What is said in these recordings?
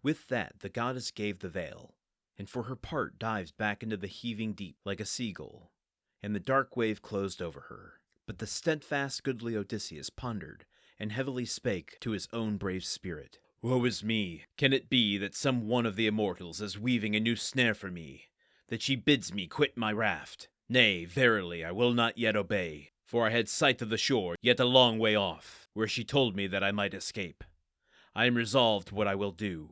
With that, the goddess gave the veil, and for her part dives back into the heaving deep like a seagull, and the dark wave closed over her. But the steadfast goodly Odysseus pondered, and heavily spake to his own brave spirit. Woe is me! Can it be that some one of the immortals is weaving a new snare for me, that she bids me quit my raft? Nay, verily, I will not yet obey, for I had sight of the shore, yet a long way off, where she told me that I might escape. I am resolved what I will do,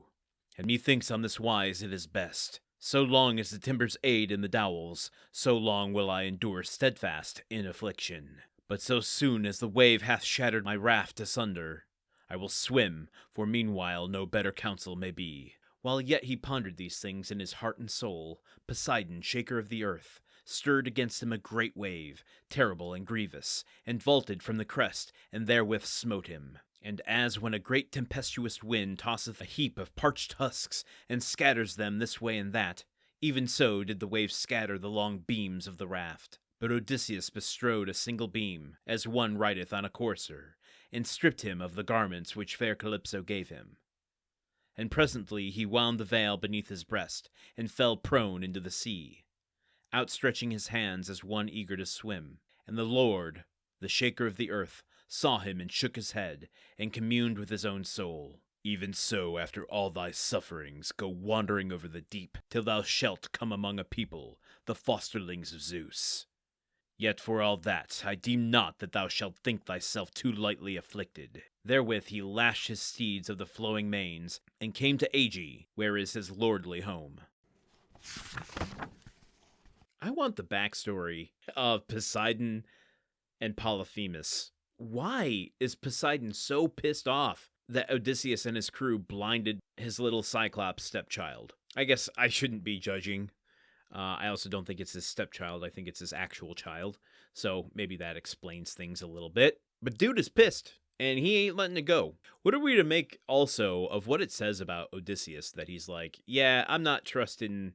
and methinks on this wise it is best. So long as the timbers aid in the dowels, so long will I endure steadfast in affliction. But so soon as the wave hath shattered my raft asunder, I will swim, for meanwhile no better counsel may be. While yet he pondered these things in his heart and soul, Poseidon, shaker of the earth, stirred against him a great wave, terrible and grievous, and vaulted from the crest, and therewith smote him. And as when a great tempestuous wind tosseth a heap of parched husks, and scatters them this way and that, even so did the wave scatter the long beams of the raft. But Odysseus bestrode a single beam, as one rideth on a courser, and stripped him of the garments which fair Calypso gave him. And presently he wound the veil beneath his breast, and fell prone into the sea, outstretching his hands as one eager to swim. And the Lord, the shaker of the earth, saw him and shook his head, and communed with his own soul. Even so, after all thy sufferings, go wandering over the deep, till thou shalt come among a people, the fosterlings of Zeus. Yet for all that, I deem not that thou shalt think thyself too lightly afflicted. Therewith he lashed his steeds of the flowing manes, and came to Aegae, where is his lordly home. I want the backstory of Poseidon and Polyphemus. Why is Poseidon so pissed off that Odysseus and his crew blinded his little Cyclops stepchild? I guess I shouldn't be judging. I also don't think it's his stepchild. I think it's his actual child. So maybe that explains things a little bit. But dude is pissed, and he ain't letting it go. What are we to make also of what it says about Odysseus, that he's like, yeah, I'm not trusting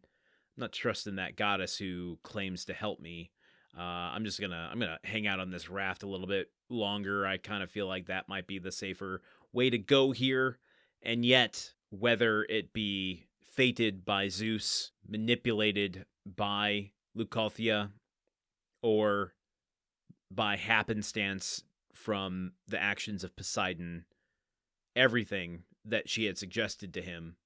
that goddess who claims to help me. I'm gonna hang out on this raft a little bit longer. I kind of feel like that might be the safer way to go here. And yet, whether it be fated by Zeus, manipulated by Leucothea, or by happenstance from the actions of Poseidon, everything that she had suggested to him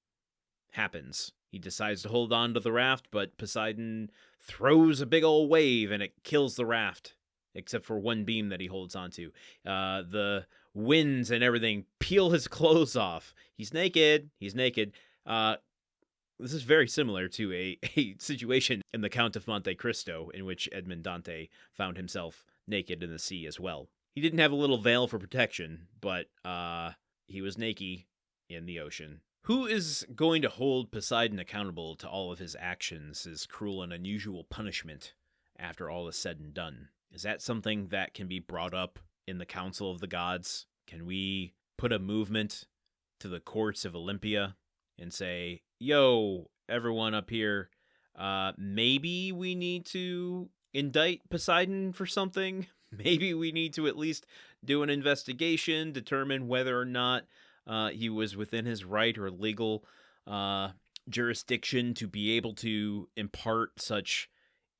happens. He decides to hold on to the raft, but Poseidon throws a big old wave and it kills the raft, except for one beam that he holds onto. The winds and everything peel his clothes off. He's naked. This is very similar to a situation in the Count of Monte Cristo, in which Edmond Dante found himself naked in the sea as well. He didn't have a little veil for protection, but he was naked in the ocean. Who is going to hold Poseidon accountable to all of his actions, his cruel and unusual punishment, after all is said and done? Is that something that can be brought up in the Council of the Gods? Can we put a movement to the courts of Olympia and say, yo, everyone up here, maybe we need to indict Poseidon for something? Maybe we need to at least do an investigation, determine whether or not he was within his right or legal jurisdiction to be able to impart such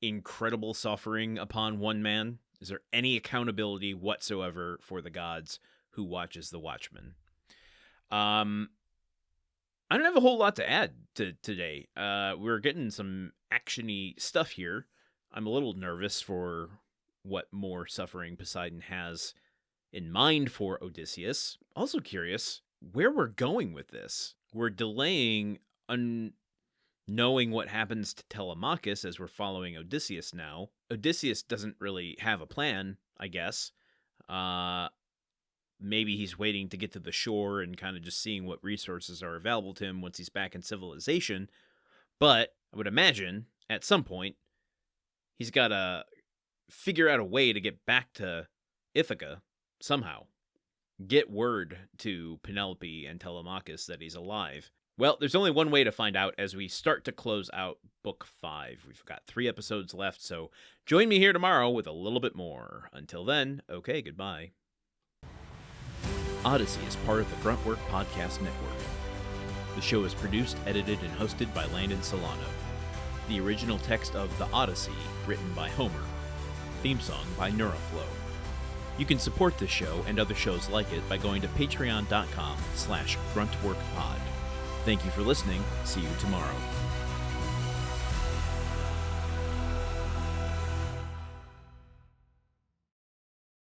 incredible suffering upon one man? Is there any accountability whatsoever for the gods who watches the Watchmen? I don't have a whole lot to add to today. We're getting some action-y stuff here. I'm a little nervous for what more suffering Poseidon has in mind for Odysseus. Also curious where we're going with this. We're delaying knowing what happens to Telemachus as we're following Odysseus now. Odysseus doesn't really have a plan, I guess. Maybe he's waiting to get to the shore and kind of just seeing what resources are available to him once he's back in civilization. But I would imagine at some point he's got to figure out a way to get back to Ithaca somehow. Get word to Penelope and Telemachus that he's alive. Well, there's only one way to find out as we start to close out Book 5. We've got 3 episodes left, so join me here tomorrow with a little bit more. Until then, okay, goodbye. Odyssey is part of the Gruntwork Podcast Network. The show is produced, edited, and hosted by Landon Solano. The original text of The Odyssey, written by Homer. Theme song by Neuroflow. You can support this show and other shows like it by going to patreon.com/gruntworkpod. Thank you for listening. See you tomorrow.